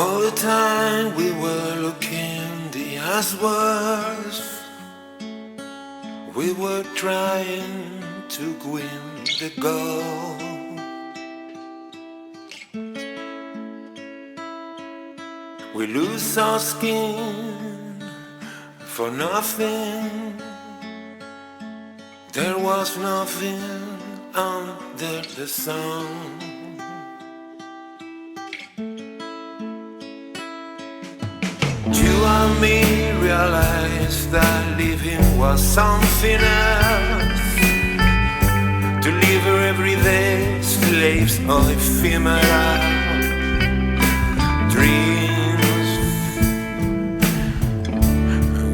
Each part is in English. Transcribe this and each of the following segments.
All the time we were looking, the eyes was, we were trying to win the goal. We lose our skin for nothing. There was nothing under the sun. You and me realized that living was something else. To live every day, slaves of ephemeral dreams.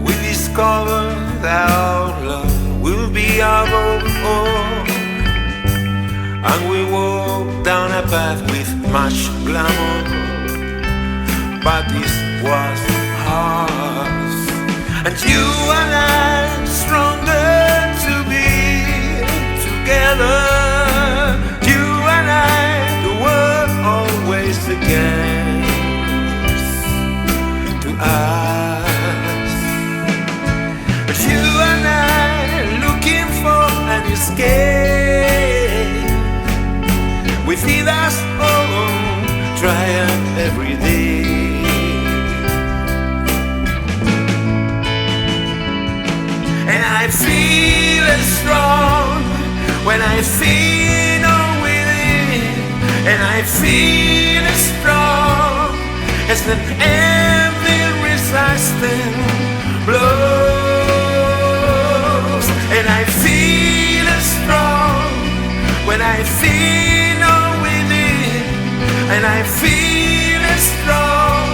We discovered that our love will be above all, and we walk down a path with much glamour. But this was ours, and you and I stronger to be together. You and I, the world always against to us. But you and I looking for an escape within us all, trying every day. And I feel strong when I feel within, and I feel strong as an Anvil resisting blows. And I feel strong when I feel within, and I feel strong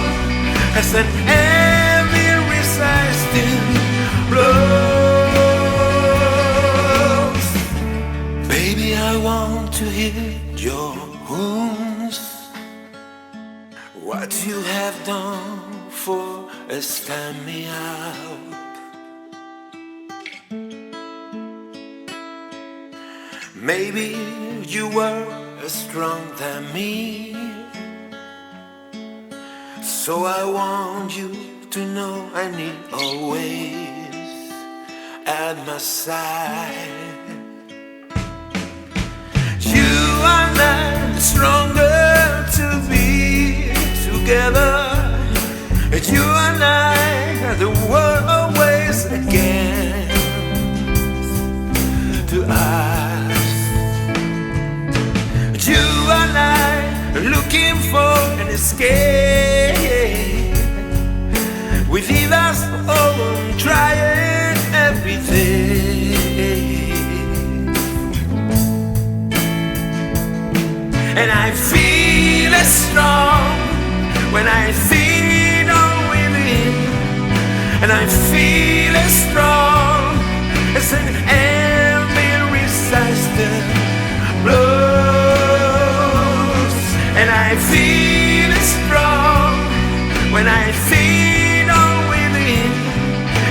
as an Anvil resisting blows. I want to heal your wounds, what you have done for stand me up. Maybe you were strong than me, so I want you to know I need always at my side. Stronger to be together. You and I, the world always against to us. You and I looking for an escape within us all, trying everything. And I feel strong when I feel within, and I feel strong as an Anvil resisting blows. And I feel strong when I feel within,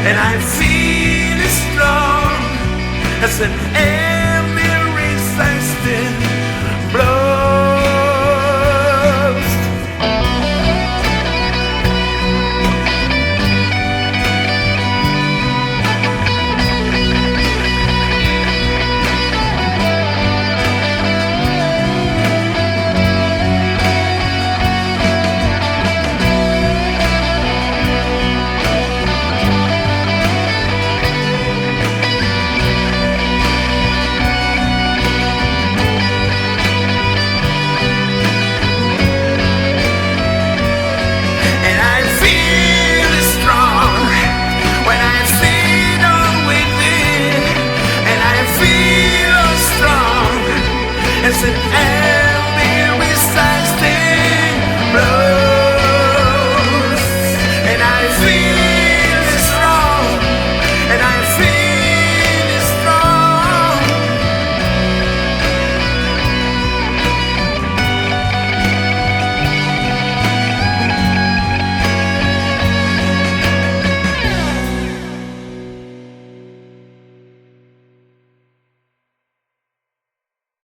and I feel strong as an Anvil resisting blows. It's an